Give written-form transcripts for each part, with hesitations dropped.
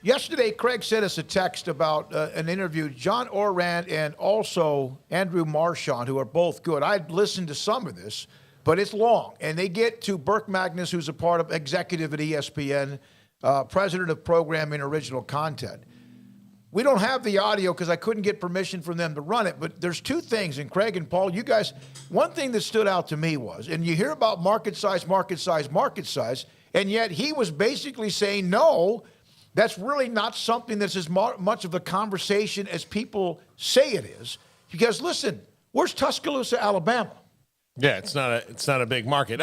Yesterday, Craig sent us a text about an interview. John Oran and also Andrew Marchand, who are both good. I'd listened to some of this, but it's long. And they get to Burke Magnus, who's a part of executive at ESPN, president of programming original content. We don't have the audio because I couldn't get permission from them to run it, but there's two things. And Craig and Paul, you guys, one thing that stood out to me was, and you hear about market size, and yet he was basically saying, no, that's really not something that's as much of a conversation as people say it is. Because listen, where's Tuscaloosa, Alabama? Yeah, it's not a big market.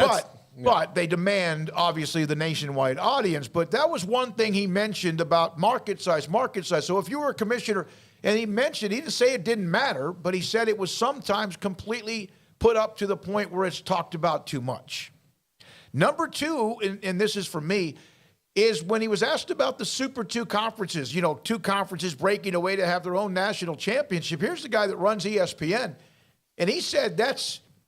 But they demand, obviously, the nationwide audience. But that was one thing he mentioned about market size. So if you were a commissioner, and he didn't say it didn't matter, but he said it was sometimes completely put up to the point where it's talked about too much. Number two, and this is for me, is when he was asked about the Super 2 conferences, two conferences breaking away to have their own national championship. Here's the guy that runs ESPN, and he said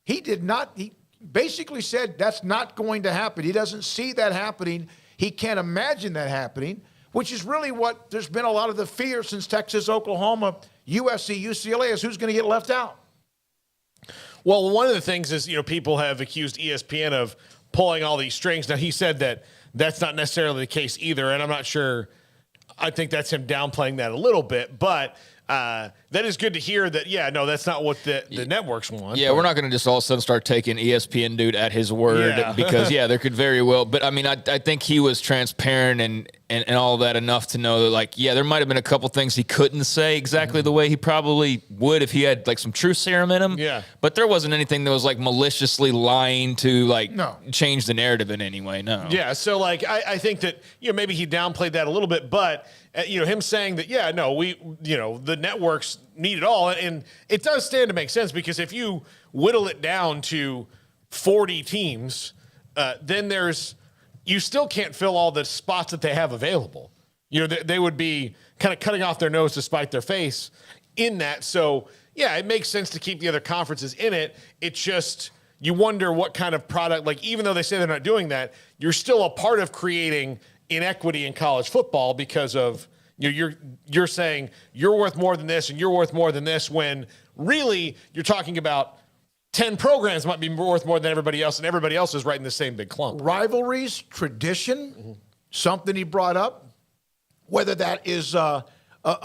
he basically said that's not going to happen. He doesn't see that happening. He can't imagine that happening, which is really what there's been a lot of the fear since Texas, Oklahoma, USC, UCLA is who's going to get left out. Well, one of the things is, people have accused ESPN of pulling all these strings. Now, he said that that's not necessarily the case either, and I'm not sure. I think that's him downplaying that a little bit, but that is good to hear that, that's not what the networks want. Yeah, we're not going to just all of a sudden start taking ESPN dude at his word because, there could very well. But, I think he was transparent and all that enough to know that, there might have been a couple things he couldn't say exactly the way he probably would if he had, some truth serum in him. Yeah. But there wasn't anything that was, maliciously lying to, change the narrative in any way, no. Yeah, so, I think that, maybe he downplayed that a little bit, but, him saying that, the networks need it all. And it does stand to make sense because if you whittle it down to 40 teams, then you still can't fill all the spots that they have available. They would be kind of cutting off their nose to spite their face in that. So, it makes sense to keep the other conferences in it. It's just, you wonder what kind of product, even though they say they're not doing that, you're still a part of creating inequity in college football because of you're saying you're worth more than this and you're worth more than this when really you're talking about 10 programs might be worth more than everybody else, and everybody else is right in the same big clump. Rivalries, tradition, something he brought up, whether that is a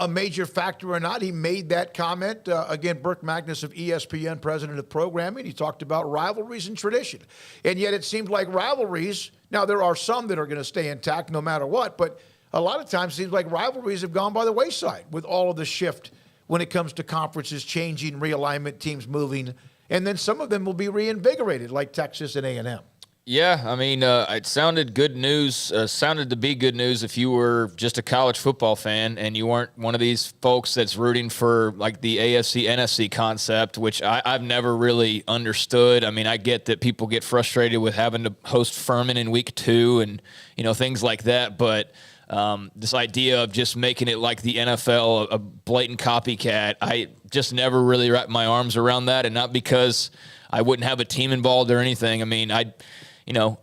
major factor or not. He made that comment. Again, Burke Magnus of ESPN, president of programming, he talked about rivalries and tradition. And yet it seems like rivalries, now there are some that are going to stay intact no matter what, but a lot of times it seems like rivalries have gone by the wayside with all of the shift when it comes to conferences changing, realignment, teams moving, and then some of them will be reinvigorated like Texas and A&M. Yeah, it sounded good news, sounded to be good news if you were just a college football fan and you weren't one of these folks that's rooting for the AFC, NFC concept, which I've never really understood. I get that people get frustrated with having to host Furman in week 2 and, things like that, but this idea of just making it like the NFL, a blatant copycat, I just never really wrapped my arms around that, and not because I wouldn't have a team involved or anything.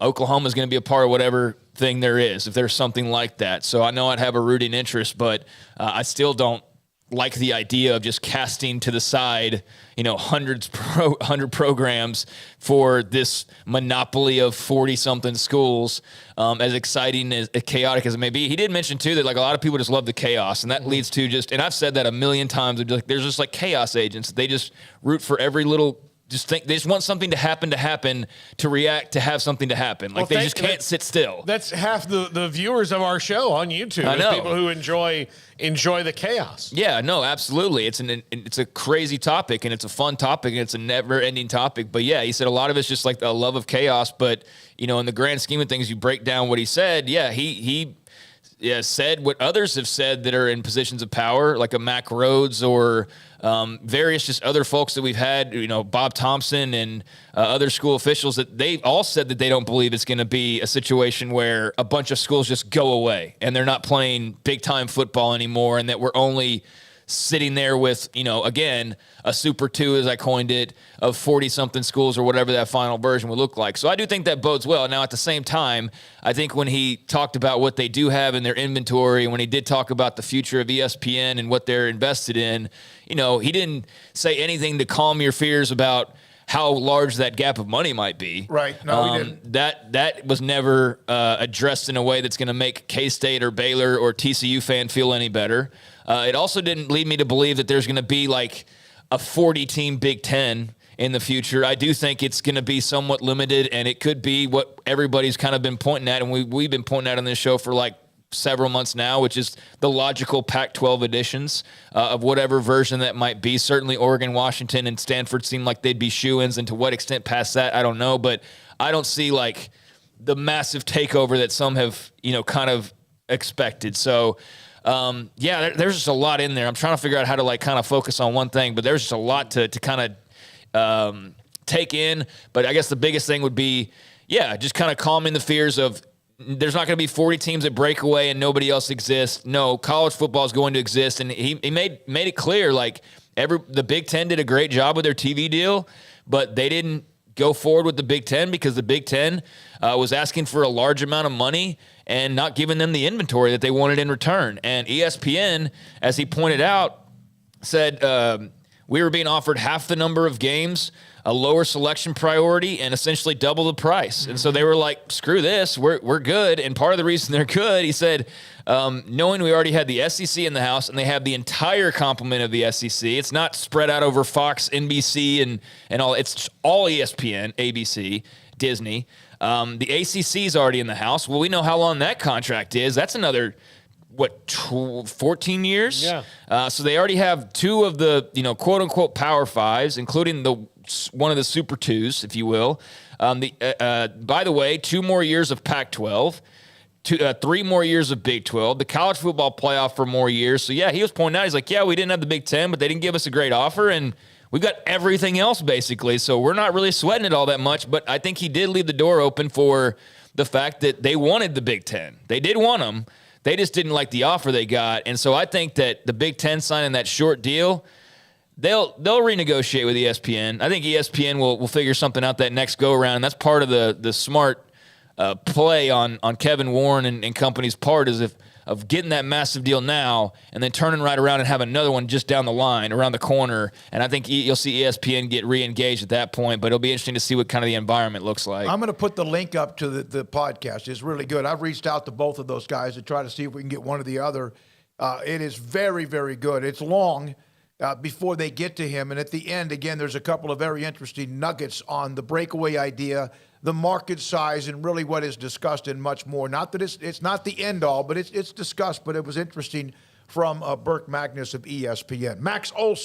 Oklahoma's going to be a part of whatever thing there is, if there's something like that. So I know I'd have a rooting interest, but I still don't like the idea of just casting to the side, 100 programs for this monopoly of 40-something schools, as exciting, as chaotic as it may be. He did mention, too, that a lot of people just love the chaos, and that leads to and I've said that a million times, there's just chaos agents. They just root for every little they just want something to happen to react to have something to happen. They just can't sit still. That's half the viewers of our show on YouTube. I know. People who enjoy the chaos. Yeah, no, absolutely. It's a crazy topic, and it's a fun topic, and it's a never-ending topic. But yeah, he said a lot of it's just a love of chaos. But in the grand scheme of things, you break down what he said. Yeah, he said what others have said that are in positions of power, like a Mack Rhodes or various just other folks that we've had, Bob Thompson and other school officials, that they've all said that they don't believe it's going to be a situation where a bunch of schools just go away and they're not playing big-time football anymore, and that we're only sitting there with, again, a Super 2, as I coined it, of 40-something schools or whatever that final version would look like. So I do think that bodes well. Now, at the same time, I think when he talked about what they do have in their inventory, when he did talk about the future of ESPN and what they're invested in, he didn't say anything to calm your fears about how large that gap of money might be. Right. No, he didn't. That was never addressed in a way that's going to make K-State or Baylor or TCU fan feel any better. It also didn't lead me to believe that there's going to be like a 40-team Big Ten in the future. I do think it's going to be somewhat limited, and it could be what everybody's kind of been pointing at, and we've been pointing at on this show for like several months now, which is the logical Pac-12 editions of whatever version that might be. Certainly Oregon, Washington, and Stanford seem like they'd be shoo-ins, and to what extent past that, I don't know. But I don't see like the massive takeover that some have, kind of expected. So, there's just a lot in there. I'm trying to figure out how to like kind of focus on one thing, but there's just a lot to kind of take in. But I guess the biggest thing would be, just kind of calming the fears of, there's not going to be 40 teams that break away and nobody else exists. No, college football is going to exist. And he made it clear, like the Big Ten did a great job with their TV deal, but they didn't go forward with the Big Ten because the Big Ten was asking for a large amount of money and not giving them the inventory that they wanted in return. And ESPN, as he pointed out, said we were being offered half the number of games, a lower selection priority, and essentially double the price. And so they were like, screw this, we're good. And part of the reason they're good, he said, knowing we already had the SEC in the house and they have the entire complement of the SEC, it's not spread out over Fox, NBC, and all. It's all ESPN, ABC, Disney. The ACC is already in the house. Well, we know how long that contract is. That's another 14 years? Yeah. So they already have two of the, quote unquote Power Fives, including one of the Super Twos, if you will. By the way, 2 more years of Pac-12, 3 more years of Big 12, the college football playoff for more years. So he was pointing out, he's like, we didn't have the Big 10, but they didn't give us a great offer, and we've got everything else basically. So we're not really sweating it all that much. But I think he did leave the door open for the fact that they wanted the Big 10. They did want them. They just didn't like the offer they got. And so I think that the Big Ten signing that short deal, they'll renegotiate with ESPN. I think ESPN will figure something out that next go-around. And that's part of the smart play on Kevin Warren and company's part is of getting that massive deal now and then turning right around and have another one just down the line, around the corner. And I think you'll see ESPN get re-engaged at that point, but it'll be interesting to see what kind of the environment looks like. I'm going to put the link up to the podcast. It's really good. I've reached out to both of those guys to try to see if we can get one or the other. It is very, very good. It's long before they get to him. And at the end, again, there's a couple of very interesting nuggets on the breakaway idea, the market size, and really what is discussed and much more. Not that it's not the end all, but it's discussed. But it was interesting from Burke Magnus of ESPN. Max Olson.